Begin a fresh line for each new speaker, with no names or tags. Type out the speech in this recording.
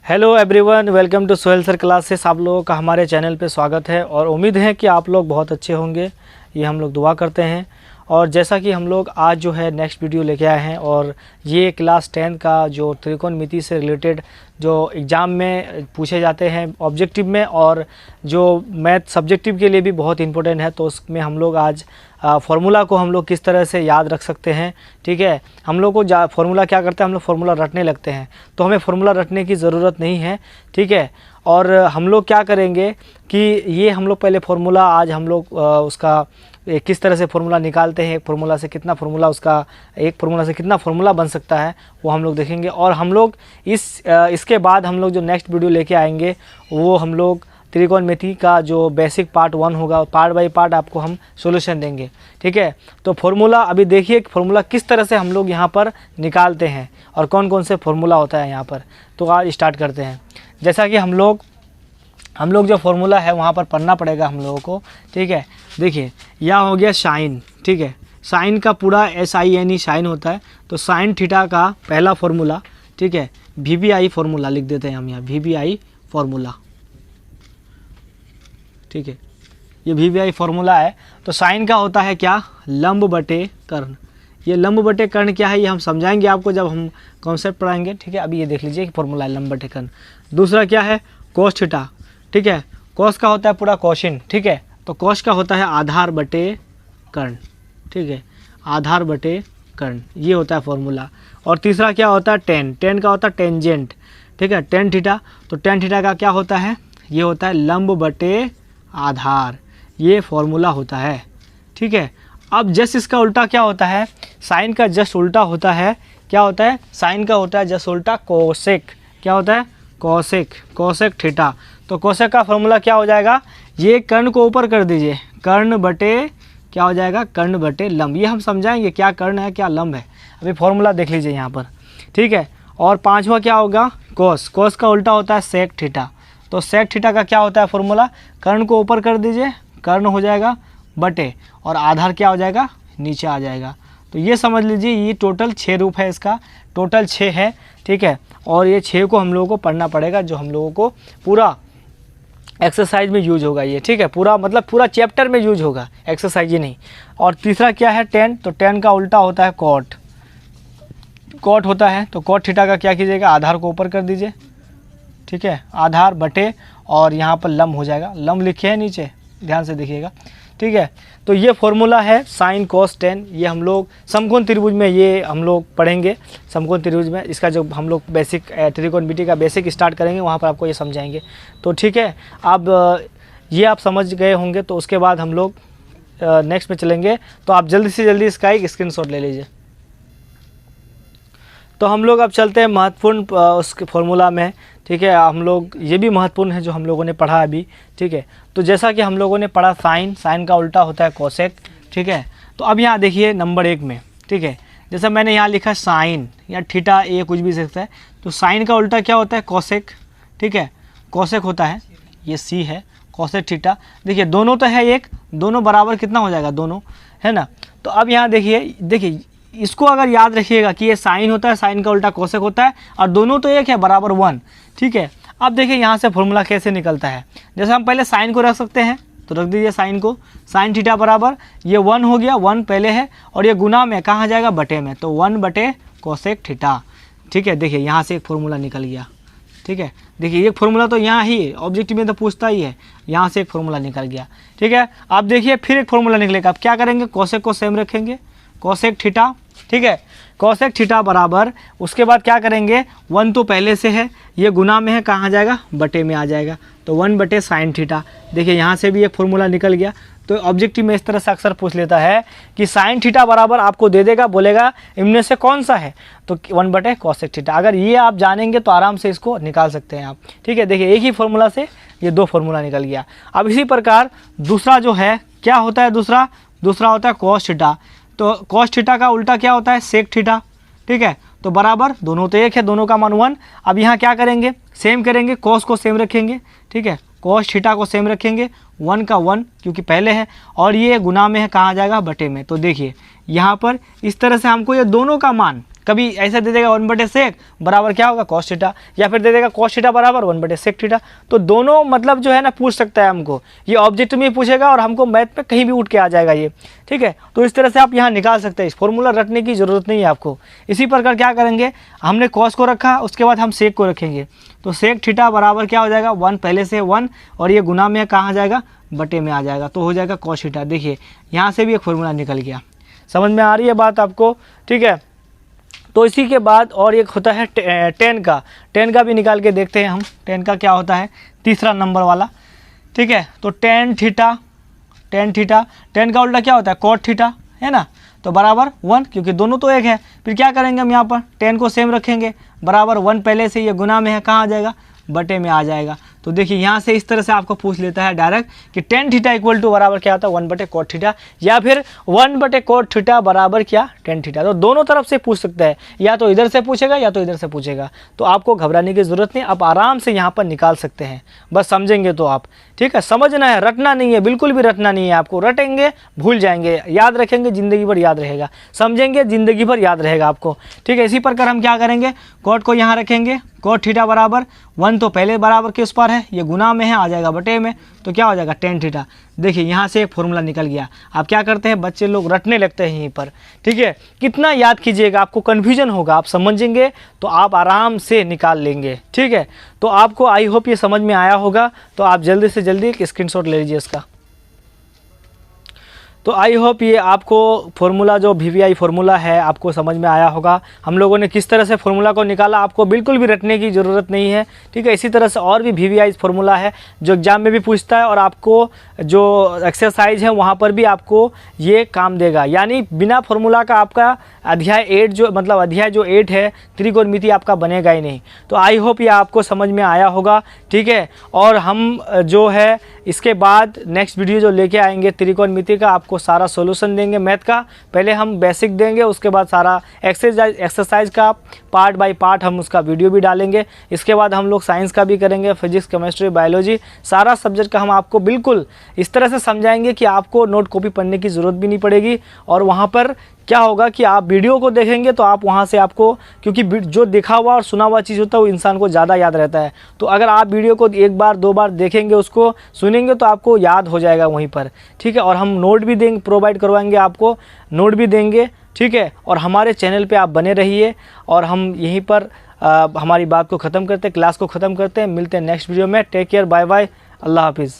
Hello everyone, welcome to Sohail sir classes. आप लोगों का हमारे चैनल पे स्वागत है और उम्मीद है कि आप लोग बहुत अच्छे होंगे, ये हम लोग दुआ करते हैं। और जैसा कि हम लोग आज जो है नेक्स्ट वीडियो लेके आए हैं और ये क्लास 10 का जो त्रिकोणमिति से रिलेटेड जो एग्ज़ाम में पूछे जाते हैं ऑब्जेक्टिव में और जो मैथ सब्जेक्टिव के लिए भी बहुत इंपॉर्टेंट है, तो उसमें हम लोग आज फार्मूला को हम लोग किस तरह से याद रख सकते हैं। ठीक है, हम लोग को फार्मूला क्या करते हैं, हम लोग फार्मूला रटने लगते हैं, तो हमें फार्मूला रटने की ज़रूरत नहीं है। ठीक है, और हम लोग क्या करेंगे कि ये हम लोग पहले फार्मूला आज हम लोग उसका किस तरह से फार्मूला निकालते हैं, एक फार्मूला से कितना फार्मूला बन सकता है वो हम लोग देखेंगे। और हम लोग इसके बाद हम लोग जो नेक्स्ट वीडियो लेके आएंगे वो हम लोग त्रिकोणमिति का जो बेसिक पार्ट 1 होगा, पार्ट बाय पार्ट आपको हम सॉल्यूशन देंगे। ठीक है, तो फार्मूला अभी देखिए फार्मूला किस तरह से हम लोग यहाँ पर निकालते हैं और कौन कौन से फार्मूला होता है यहाँ पर। तो आज स्टार्ट करते हैं। जैसा कि हम लोग जो फार्मूला है वहाँ पर पढ़ना पड़ेगा हम लोगों को। ठीक है, देखिए यहाँ हो गया साइन। ठीक है, साइन का पूरा SINE साइन होता है, तो साइन थीटा का पहला फार्मूला, ठीक है, VBI फार्मूला लिख देते हैं हम यहाँ, VBI फार्मूला। ठीक है, ये VBI फार्मूला है। तो साइन का होता है क्या, लंब बटे कर्ण। ये लंब बटे कर्ण क्या है ये हम समझाएंगे आपको जब हम कॉन्सेप्ट पढ़ाएंगे। ठीक है, अभी ये देख लीजिए कि फार्मूला है लंब बटे कर्ण। दूसरा क्या है, कोस थीटा। ठीक है, कोस का होता है पूरा कोशिन। ठीक है, तो कोस का होता है आधार बटे कर्ण। ठीक है, आधार बटे कर्ण, ये होता है फार्मूला। और तीसरा क्या होता है, टेन का होता है टेंजेंट। ठीक है, टेन थीटा, तो टेन थीटा का क्या होता है, ये होता है लंब बटे आधार, ये फार्मूला होता है। ठीक है, अब जस्ट इसका उल्टा क्या होता है, साइन का जस्ट उल्टा होता है, क्या होता है, साइन का होता है जस्ट उल्टा कोसेक। क्या होता है, कोसेक थीटा। तो कोसेक का फार्मूला क्या हो जाएगा, ये कर्ण को ऊपर कर दीजिए, कर्ण बटे क्या हो जाएगा, कर्ण बटे लंब। ये हम समझाएंगे क्या कर्ण है क्या लंब है, अभी फार्मूला देख लीजिए यहाँ पर। ठीक है, और पांचवा क्या होगा, कोस का उल्टा होता है सेक थीटा। तो सेक थीटा का क्या होता है फार्मूला, कर्ण को ऊपर कर दीजिए, कर्ण हो जाएगा बटे और आधार क्या हो जाएगा, नीचे आ जाएगा। तो ये समझ लीजिए ये टोटल 6 रूप है, इसका टोटल 6 है। ठीक है, और ये 6 को हम लोगों को पढ़ना पड़ेगा, जो हम लोगों को पूरा एक्सरसाइज में यूज होगा ये। ठीक है, पूरा मतलब पूरा चैप्टर में यूज होगा, एक्सरसाइज ही नहीं। और तीसरा क्या है, टेन। तो टेन का उल्टा होता है कॉट होता है। तो कॉट थीटा का क्या कीजिएगा, आधार को ऊपर कर दीजिए। ठीक है, आधार बटे और यहाँ पर लंब हो जाएगा, लंब लिखे हैं नीचे, ध्यान से देखिएगा। ठीक है, तो ये फार्मूला है साइन कोस टेन। ये हम लोग समकोण त्रिभुज में ये हम लोग पढ़ेंगे, समकोण त्रिभुज में इसका जो हम लोग बेसिक त्रिकोणमिति का बेसिक स्टार्ट करेंगे वहाँ पर आपको ये समझाएंगे। तो ठीक है, अब ये आप समझ गए होंगे, तो उसके बाद हम लोग नेक्स्ट में चलेंगे। तो आप जल्दी से जल्दी इसका एक स्क्रीनशॉट ले लीजिए। तो हम लोग अब चलते हैं महत्वपूर्ण उस फार्मूला में। ठीक है, हम लोग ये भी महत्वपूर्ण है जो हम लोगों ने पढ़ा अभी। ठीक है, तो जैसा कि हम लोगों ने पढ़ा साइन का उल्टा होता है कोसेक। ठीक है, तो अब यहाँ देखिए नंबर 1 में। ठीक है, जैसा मैंने यहाँ लिखा साइन या थीटा, ये कुछ भी सकता है। तो साइन का उल्टा क्या होता है, कोसेक। ठीक है, कोसेक होता है, ये C है, कोसेक थीटा। देखिए दोनों तो है एक, दोनों बराबर कितना हो जाएगा, दोनों है ना। तो अब यहाँ देखिए इसको अगर याद रखिएगा कि ये साइन होता है, साइन का उल्टा कोसेक होता है और दोनों तो एक है, बराबर 1। ठीक है, अब देखिए यहाँ से फार्मूला कैसे निकलता है। जैसे हम पहले साइन को रख सकते हैं, तो रख दीजिए साइन को, साइन थीटा बराबर ये 1 हो गया, 1 पहले है और ये गुना में कहाँ जाएगा, बटे में, तो 1 बटे कोसेक थीटा। ठीक है, देखिए यहाँ से एक फार्मूला निकल गया। ठीक है, देखिए एक फार्मूला तो यहाँ ही ऑब्जेक्टिव में तो पूछता ही है, यहाँ से एक फार्मूला निकल गया। ठीक है, अब देखिए फिर एक फार्मूला निकलेगा। अब क्या करेंगे, कोसेक को सेम रखेंगे, कोसेक थीटा। ठीक है, कोसेक थीटा बराबर उसके बाद क्या करेंगे, 1 तो पहले से है, ये गुना में है, कहाँ जाएगा, बटे में आ जाएगा, तो 1 बटे साइन थीटा। देखिए यहाँ से भी एक फार्मूला निकल गया। तो ऑब्जेक्टिव में इस तरह से अक्सर पूछ लेता है कि साइन थीटा बराबर आपको दे देगा, बोलेगा इनमें से कौन सा है, तो 1 बटे कोसेक थीटा। अगर ये आप जानेंगे तो आराम से इसको निकाल सकते हैं आप। ठीक है, देखिए एक ही फार्मूला से ये 2 फार्मूला निकल गया। अब इसी प्रकार दूसरा जो है क्या होता है, दूसरा होता है कोस थीटा। तो कोस थीटा का उल्टा क्या होता है, सेक थीटा। ठीक है, तो बराबर दोनों तो एक है, दोनों का मान 1। अब यहाँ क्या करेंगे, सेम करेंगे, कोस को सेम रखेंगे। ठीक है, कोस थीटा को सेम रखेंगे, 1 का 1 क्योंकि पहले है और ये गुना में है, कहाँ जाएगा, बटे में। तो देखिए यहाँ पर इस तरह से हमको ये दोनों का मान कभी ऐसा दे देगा 1/sec बराबर क्या होगा cos थीटा, या फिर दे देगा cos थीटा बराबर 1/sec थीटा। तो दोनों मतलब जो है ना पूछ सकता है हमको, ये ऑब्जेक्ट में पूछेगा और हमको मैथ में कहीं भी उठ के आ जाएगा ये, ठीक है। तो इस तरह से आप यहाँ निकाल सकते हैं, इस फॉर्मूला रटने की ज़रूरत नहीं है आपको। इसी प्रकार क्या करेंगे, हमने cos को रखा, उसके बाद हम sec को रखेंगे, तो sec थीटा बराबर क्या हो जाएगा 1, पहले से 1 और ये गुना में कहाँ आ जाएगा, बटे में आ जाएगा, तो हो जाएगा cos थीटा। देखिए यहाँ से भी एक फॉर्मूला निकल गया, समझ में आ रही है बात आपको, ठीक है। तो इसी के बाद और एक होता है tan का भी निकाल के देखते हैं हम। tan का क्या होता है, तीसरा नंबर वाला, ठीक है। तो tan का उल्टा क्या होता है, cot थीटा, है ना। तो बराबर 1, क्योंकि दोनों तो एक है। फिर क्या करेंगे हम यहाँ पर tan को सेम रखेंगे, बराबर 1 पहले से, ये गुना में है, कहाँ आ जाएगा, बटे में आ जाएगा। तो देखिए यहाँ से इस तरह से आपको पूछ लेता है डायरेक्ट कि tan थीटा इक्वल टू बराबर क्या होता है 1/cot थीटा, या फिर 1/cot थीटा बराबर क्या, tan थीटा। तो दोनों तरफ से पूछ सकता है, या तो इधर से पूछेगा या तो इधर से पूछेगा। तो आपको घबराने की ज़रूरत नहीं, आप आराम से यहाँ पर निकाल सकते हैं, बस समझेंगे तो आप, ठीक है। समझना है, रटना नहीं है, बिल्कुल भी रटना नहीं है आपको। रटेंगे भूल जाएंगे, याद रखेंगे ज़िंदगी भर याद रहेगा, समझेंगे ज़िंदगी भर याद रहेगा आपको, ठीक है। इसी प्रकार हम क्या करेंगे, cot को यहाँ रखेंगे, cot थीटा बराबर 1 तो पहले बराबर के उस पर है, ये गुना में है, आ जाएगा बटे में, तो क्या हो जाएगा tan थीटा। देखिए यहाँ से एक फॉर्मूला निकल गया। आप क्या करते हैं, बच्चे लोग रटने लगते हैं यहीं पर, ठीक है। कितना याद कीजिएगा, आपको कन्फ्यूजन होगा, आप समझेंगे तो आप आराम से निकाल लेंगे, ठीक है। तो आपको आई होप ये समझ में आया होगा, तो आप जल्दी से जल्दी एक स्क्रीनशॉट ले लीजिए इसका। तो आई होप ये आपको फॉर्मूला जो VVI फार्मूला है आपको समझ में आया होगा। हम लोगों ने किस तरह से फार्मूला को निकाला, आपको बिल्कुल भी रटने की ज़रूरत नहीं है, ठीक है। इसी तरह से और भी VVI फार्मूला है जो एग्ज़ाम में भी पूछता है, और आपको जो एक्सरसाइज है वहाँ पर भी आपको ये काम देगा। यानी बिना फार्मूला का आपका अध्याय 8 जो मतलब अध्याय जो 8 है त्रिकोणमिति आपका बनेगा ही नहीं। तो आई होप ये आपको समझ में आया होगा, ठीक है। और हम जो है इसके बाद नेक्स्ट वीडियो जो लेके आएंगे त्रिकोणमिति का, आपको सारा सॉल्यूशन देंगे मैथ का। पहले हम बेसिक देंगे, उसके बाद सारा एक्सरसाइज का पार्ट बाय पार्ट हम उसका वीडियो भी डालेंगे। इसके बाद हम लोग साइंस का भी करेंगे, फिजिक्स, केमिस्ट्री, बायोलॉजी, सारा सब्जेक्ट का हम आपको बिल्कुल इस तरह से समझाएंगे कि आपको नोट कॉपी पढ़ने की ज़रूरत भी नहीं पड़ेगी। और वहाँ पर क्या होगा कि आप वीडियो को देखेंगे तो आप वहाँ से आपको, क्योंकि जो देखा हुआ और सुना हुआ चीज़ होता है वो इंसान को ज़्यादा याद रहता है। तो अगर आप वीडियो को 1 बार 2 बार देखेंगे, उसको सुनेंगे, तो आपको याद हो जाएगा वहीं पर, ठीक है। और हम नोट भी देंगे, प्रोवाइड करवाएंगे, आपको नोट भी देंगे, ठीक है। और हमारे चैनल पे आप बने रहिए, और हम यहीं पर हमारी बात को ख़त्म करते हैं, क्लास को ख़त्म करते हैं। मिलते हैं नेक्स्ट वीडियो में। टेक केयर, बाय बाय, अल्लाह हाफिज़।